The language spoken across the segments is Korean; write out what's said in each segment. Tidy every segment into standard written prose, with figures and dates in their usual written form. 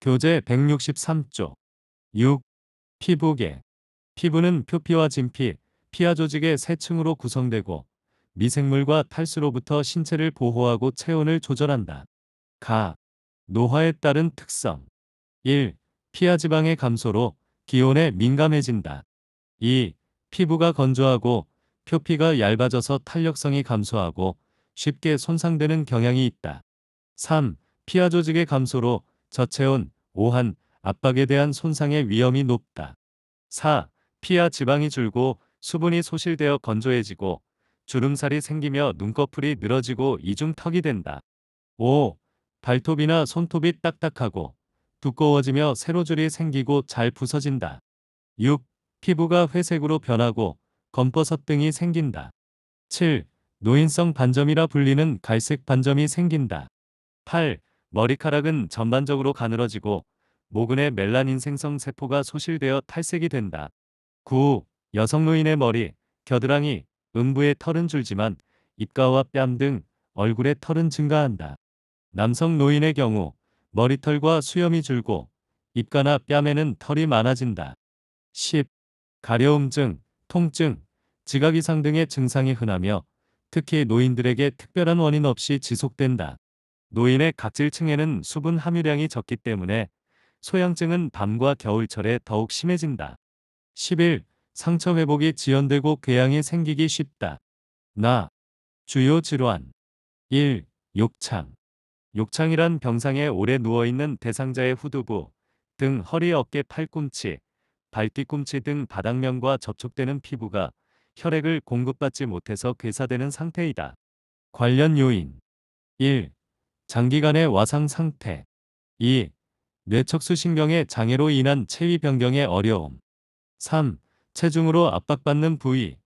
교재 163쪽. 6. 피부계. 피부는 표피와 진피, 피하 조직의 세 층으로 구성되고 미생물과 탈수로부터 신체를 보호하고 체온을 조절한다. 가. 노화에 따른 특성. 1. 피하 지방의 감소로 기온에 민감해진다. 2. 피부가 건조하고 표피가 얇아져서 탄력성이 감소하고 쉽게 손상되는 경향이 있다. 3. 피하 조직의 감소로 저체온, 오한, 압박에 대한 손상의 위험이 높다. 4. 피하 지방이 줄고 수분이 소실되어 건조해지고 주름살이 생기며 눈꺼풀이 늘어지고 이중턱이 된다. 5. 발톱이나 손톱이 딱딱하고 두꺼워지며 세로줄이 생기고 잘 부서진다. 6. 피부가 회색으로 변하고 검버섯 등이 생긴다. 7. 노인성 반점이라 불리는 갈색 반점이 생긴다. 8. 머리카락은 전반적으로 가늘어지고 모근의 멜라닌 생성 세포가 소실되어 탈색이 된다. 9. 여성 노인의 머리, 겨드랑이, 음부의 털은 줄지만 입가와 뺨 등 얼굴의 털은 증가한다. 남성 노인의 경우 머리털과 수염이 줄고 입가나 뺨에는 털이 많아진다. 10. 가려움증, 통증, 지각 이상 등의 증상이 흔하며 특히 노인들에게 특별한 원인 없이 지속된다. 노인의 각질층에는 수분 함유량이 적기 때문에 소양증은 밤과 겨울철에 더욱 심해진다. 11. 상처 회복이 지연되고 궤양이 생기기 쉽다. 나. 주요 질환. 1. 욕창. 욕창이란 병상에 오래 누워있는 대상자의 후두부, 등, 허리, 어깨, 팔꿈치, 발뒤꿈치 등 바닥면과 접촉되는 피부가 혈액을 공급받지 못해서 괴사되는 상태이다. 관련 요인. 1. 장기간의 와상 상태. 2. 뇌척수신경의 장애로 인한 체위 변경의 어려움. 3. 체중으로 압박받는 부위,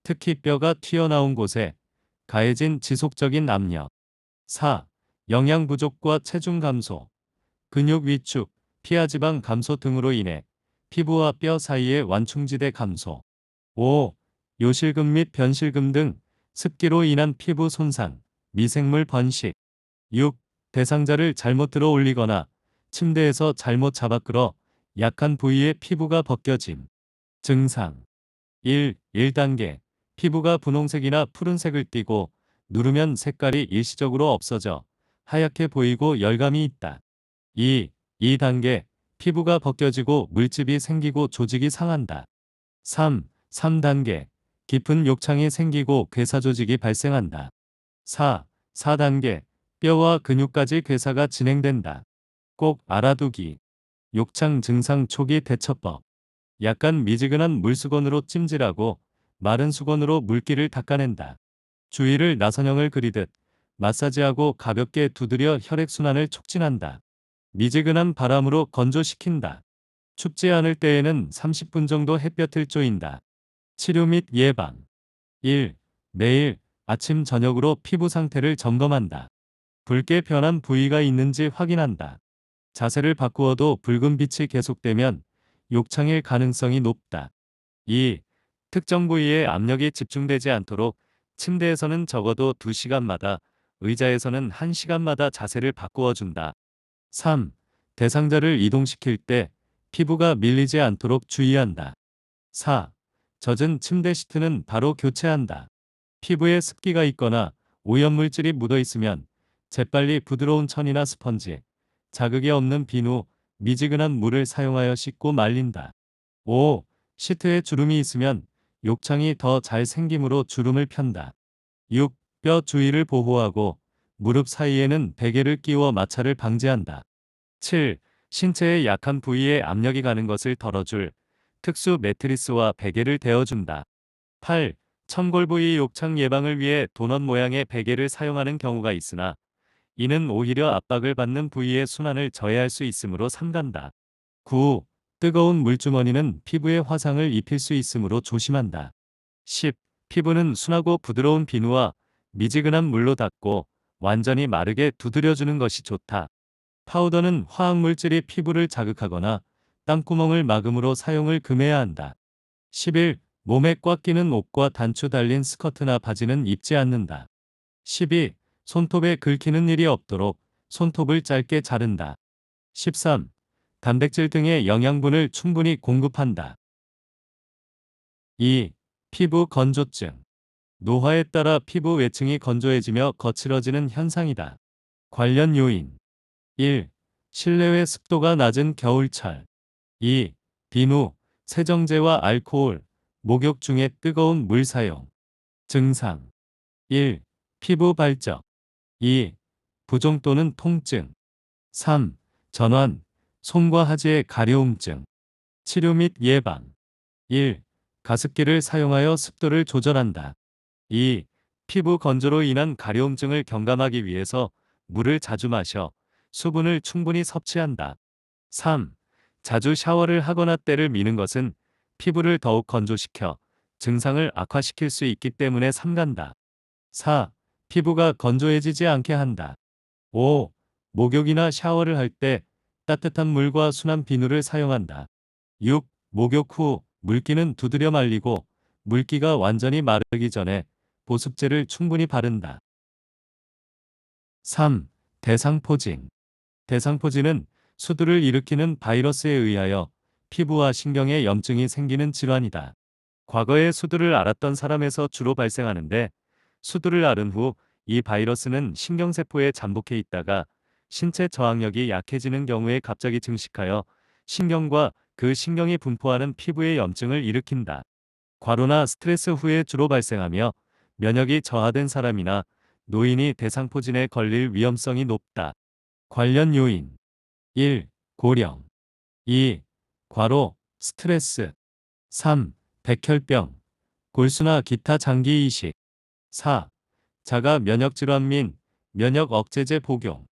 특히 뼈가 튀어나온 곳에 가해진 지속적인 압력. 4. 영양 부족과 체중 감소, 근육 위축, 피하지방 감소 등으로 인해 피부와 뼈 사이의 완충지대 감소. 5. 요실금 및 변실금 등 습기로 인한 피부 손상, 미생물 번식. 6. 대상자를 잘못 들어 올리거나 침대에서 잘못 잡아 끌어 약한 부위의 피부가 벗겨짐. 증상. 1. 1단계. 피부가 분홍색이나 푸른색을 띠고 누르면 색깔이 일시적으로 없어져 하얗게 보이고 열감이 있다. 2. 2단계. 피부가 벗겨지고 물집이 생기고 조직이 상한다. 3. 3단계. 깊은 욕창이 생기고 괴사 조직이 발생한다. 4. 4단계. 뼈와 근육까지 괴사가 진행된다. 꼭 알아두기. 욕창 증상 초기 대처법. 약간 미지근한 물수건으로 찜질하고 마른 수건으로 물기를 닦아낸다. 주위를 나선형을 그리듯 마사지하고 가볍게 두드려 혈액순환을 촉진한다. 미지근한 바람으로 건조시킨다. 춥지 않을 때에는 30분 정도 햇볕을 쬐인다. 치료 및 예방. 1. 매일 아침 저녁으로 피부 상태를 점검한다. 붉게 변한 부위가 있는지 확인한다. 자세를 바꾸어도 붉은 빛이 계속되면 욕창일 가능성이 높다. 2. 특정 부위에 압력이 집중되지 않도록 침대에서는 적어도 2시간마다, 의자에서는 1시간마다 자세를 바꾸어 준다. 3. 대상자를 이동시킬 때 피부가 밀리지 않도록 주의한다. 4. 젖은 침대 시트는 바로 교체한다. 피부에 습기가 있거나 오염물질이 묻어 있으면 재빨리 부드러운 천이나 스펀지, 자극이 없는 비누, 미지근한 물을 사용하여 씻고 말린다. 5. 시트에 주름이 있으면 욕창이 더 잘 생기므로 주름을 편다. 6. 뼈 주위를 보호하고 무릎 사이에는 베개를 끼워 마찰을 방지한다. 7. 신체의 약한 부위에 압력이 가는 것을 덜어줄 특수 매트리스와 베개를 대어준다. 8. 천골 부위 욕창 예방을 위해 도넛 모양의 베개를 사용하는 경우가 있으나 이는 오히려 압박을 받는 부위의 순환을 저해할 수 있으므로 삼간다. 9. 뜨거운 물주머니는 피부에 화상을 입힐 수 있으므로 조심한다. 10. 피부는 순하고 부드러운 비누와 미지근한 물로 닦고 완전히 마르게 두드려주는 것이 좋다. 파우더는 화학물질이 피부를 자극하거나 땀구멍을 막음으로 사용을 금해야 한다. 11. 몸에 꽉 끼는 옷과 단추 달린 스커트나 바지는 입지 않는다. 12. 손톱에 긁히는 일이 없도록 손톱을 짧게 자른다. 13. 단백질 등의 영양분을 충분히 공급한다. 2. 피부 건조증. 노화에 따라 피부 외층이 건조해지며 거칠어지는 현상이다. 관련 요인 1. 실내외 습도가 낮은 겨울철. 2. 비누, 세정제와 알코올, 목욕 중에 뜨거운 물 사용. 증상 1. 피부 발적. 2. 부종 또는 통증. 3. 전환, 손과 하지의 가려움증. 치료 및 예방 1. 가습기를 사용하여 습도를 조절한다. 2. 피부 건조로 인한 가려움증을 경감하기 위해서 물을 자주 마셔 수분을 충분히 섭취한다. 3. 자주 샤워를 하거나 때를 미는 것은 피부를 더욱 건조시켜 증상을 악화시킬 수 있기 때문에 삼간다. 4. 피부가 건조해지지 않게 한다. 5. 목욕이나 샤워를 할 때 따뜻한 물과 순한 비누를 사용한다. 6. 목욕 후 물기는 두드려 말리고 물기가 완전히 마르기 전에 보습제를 충분히 바른다. 3. 대상포진. 대상포진은 수두를 일으키는 바이러스에 의하여 피부와 신경에 염증이 생기는 질환이다. 과거에 수두를 앓았던 사람에서 주로 발생하는데 수두를 앓은 후 이 바이러스는 신경세포에 잠복해 있다가 신체 저항력이 약해지는 경우에 갑자기 증식하여 신경과 그 신경이 분포하는 피부에 염증을 일으킨다. 과로나 스트레스 후에 주로 발생하며 면역이 저하된 사람이나 노인이 대상포진에 걸릴 위험성이 높다. 관련 요인 1. 고령 2. 과로, 스트레스 3. 백혈병, 골수나 기타 장기 이식 4. 자가 면역질환 및 면역 억제제 복용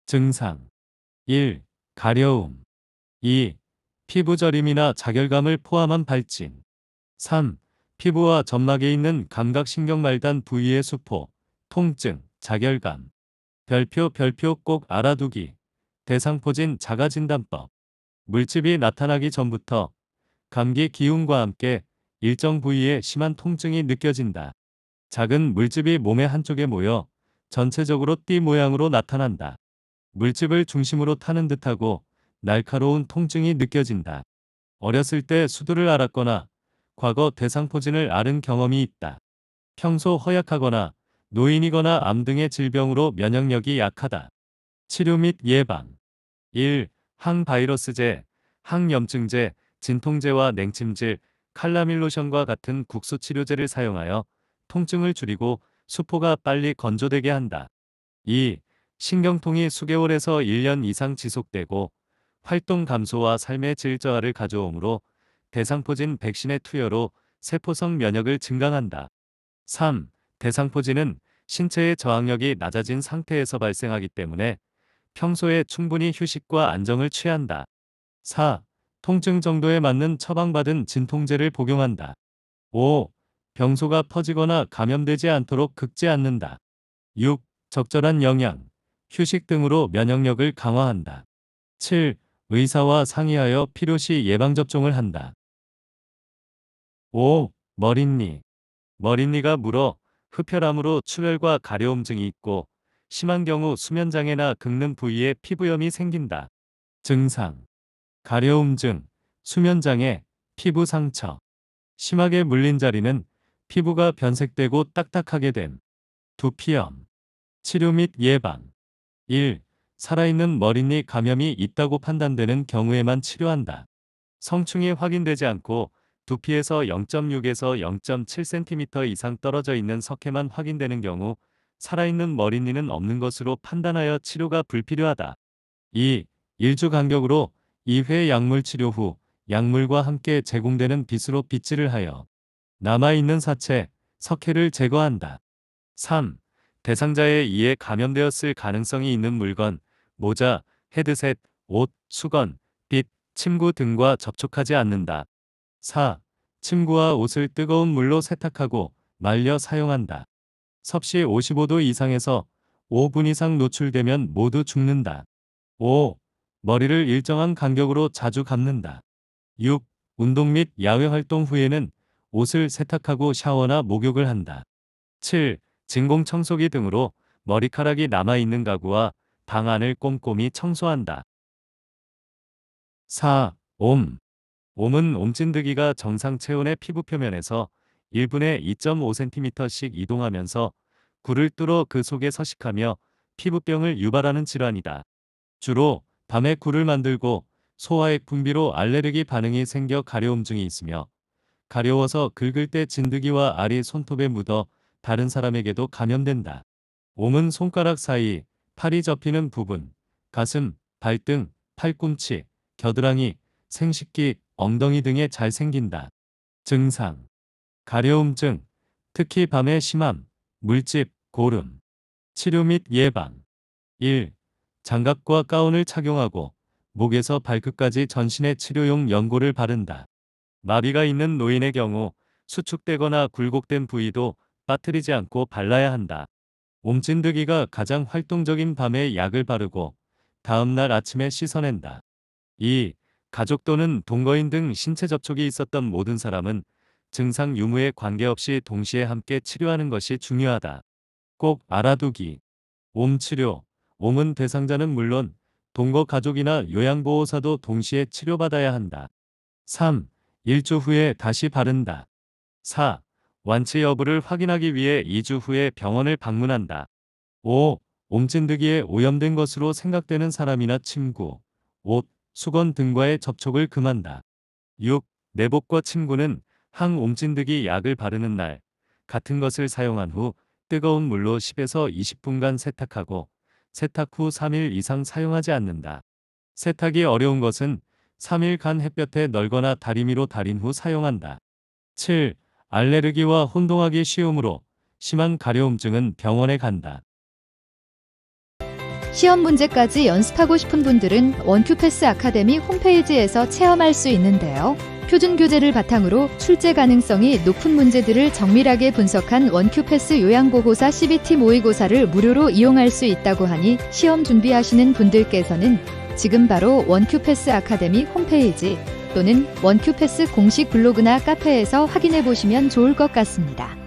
증상 1. 가려움 2. 피부 저림이나 자결감을 포함한 발진 3. 피부와 점막에 있는 감각신경 말단 부위의 수포, 통증, 자결감 별표 꼭 알아두기 대상포진 자가진단법 물집이 나타나기 전부터 감기 기운과 함께 일정 부위에 심한 통증이 느껴진다. 작은 물집이 몸의 한쪽에 모여 전체적으로 띠 모양으로 나타난다. 물집을 중심으로 타는 듯하고 날카로운 통증이 느껴진다. 어렸을 때 수두를 앓았거나 과거 대상포진을 앓은 경험이 있다. 평소 허약하거나 노인이거나 암 등의 질병으로 면역력이 약하다. 치료 및 예방 1. 항바이러스제, 항염증제, 진통제와 냉침질, 칼라밀 로션과 같은 국소 치료제를 사용하여 통증을 줄이고 수포가 빨리 건조되게 한다. 2. 신경통이 수개월에서 1년 이상 지속되고 활동 감소와 삶의 질 저하를 가져오므로 대상포진 백신의 투여로 세포성 면역을 증강한다. 3. 대상포진은 신체의 저항력이 낮아진 상태에서 발생하기 때문에 평소에 충분히 휴식과 안정을 취한다. 4. 통증 정도에 맞는 처방받은 진통제를 복용한다. 5. 병소가 퍼지거나 감염되지 않도록 긁지 않는다. 6. 적절한 영양, 휴식 등으로 면역력을 강화한다. 7. 의사와 상의하여 필요시 예방접종을 한다. 5. 머릿니. 머릿니가 물어 흡혈암으로 출혈과 가려움증이 있고 심한 경우 수면장애나 긁는 부위에 피부염이 생긴다. 증상 가려움증, 수면장애, 피부 상처 심하게 물린 자리는 피부가 변색되고 딱딱하게 됨. 두피염 치료 및 예방 1. 살아있는 머릿니 감염이 있다고 판단되는 경우에만 치료한다. 성충이 확인되지 않고 두피에서 0.6에서 0.7cm 이상 떨어져 있는 석회만 확인되는 경우 살아있는 머릿니는 없는 것으로 판단하여 치료가 불필요하다. 2. 1주 간격으로 2회 약물 치료 후 약물과 함께 제공되는 빗으로 빗질을 하여 남아있는 사체, 석회를 제거한다. 3. 대상자에 의해 감염되었을 가능성이 있는 물건, 모자, 헤드셋, 옷, 수건, 빗, 침구 등과 접촉하지 않는다. 4. 침구와 옷을 뜨거운 물로 세탁하고 말려 사용한다. 섭씨 55도 이상에서 5분 이상 노출되면 모두 죽는다. 5. 머리를 일정한 간격으로 자주 감는다. 6. 운동 및 야외 활동 후에는 옷을 세탁하고 샤워나 목욕을 한다. 7. 진공 청소기 등으로 머리카락이 남아있는 가구와 방 안을 꼼꼼히 청소한다. 4. 옴. 옴은 옴진드기가 정상 체온의 피부 표면에서 1분에 2.5cm씩 이동하면서 굴을 뚫어 그 속에 서식하며 피부병을 유발하는 질환이다. 주로 밤에 굴을 만들고 소화액 분비로 알레르기 반응이 생겨 가려움증이 있으며, 가려워서 긁을 때 진드기와 알이 손톱에 묻어 다른 사람에게도 감염된다. 옴은 손가락 사이, 팔이 접히는 부분, 가슴, 발등, 팔꿈치, 겨드랑이, 생식기, 엉덩이 등에 잘 생긴다. 증상: 가려움증, 특히 밤에 심함, 물집, 고름. 치료 및 예방: 1. 장갑과 가운을 착용하고 목에서 발끝까지 전신에 치료용 연고를 바른다. 마비가 있는 노인의 경우 수축되거나 굴곡된 부위도 빠뜨리지 않고 발라야 한다. 옴진드기가 가장 활동적인 밤에 약을 바르고 다음날 아침에 씻어낸다. 2. 가족 또는 동거인 등 신체 접촉이 있었던 모든 사람은 증상 유무에 관계없이 동시에 함께 치료하는 것이 중요하다. 꼭 알아두기. 옴 치료. 옴은 대상자는 물론 동거 가족이나 요양보호사도 동시에 치료받아야 한다. 3. 일주 후에 다시 바른다. 4. 완치 여부를 확인하기 위해 2주 후에 병원을 방문한다. 5. 옴진드기에 오염된 것으로 생각되는 사람이나 침구, 옷, 수건 등과의 접촉을 금한다. 6. 내복과 침구는 항옴진드기 약을 바르는 날 같은 것을 사용한 후 뜨거운 물로 10에서 20분간 세탁하고 세탁 후 3일 이상 사용하지 않는다. 세탁이 어려운 것은 3일간 햇볕에 널거나 다리미로 달인 후 사용한다. 7. 알레르기와 혼동하기 쉬우므로 심한 가려움증은 병원에 간다. 시험 문제까지 연습하고 싶은 분들은 원큐패스 아카데미 홈페이지에서 체험할 수 있는데요. 표준 교재를 바탕으로 출제 가능성이 높은 문제들을 정밀하게 분석한 원큐패스 요양보호사 CBT 모의고사를 무료로 이용할 수 있다고 하니 시험 준비하시는 분들께서는 지금 바로 원큐패스 아카데미 홈페이지 또는 원큐패스 공식 블로그나 카페에서 확인해 보시면 좋을 것 같습니다.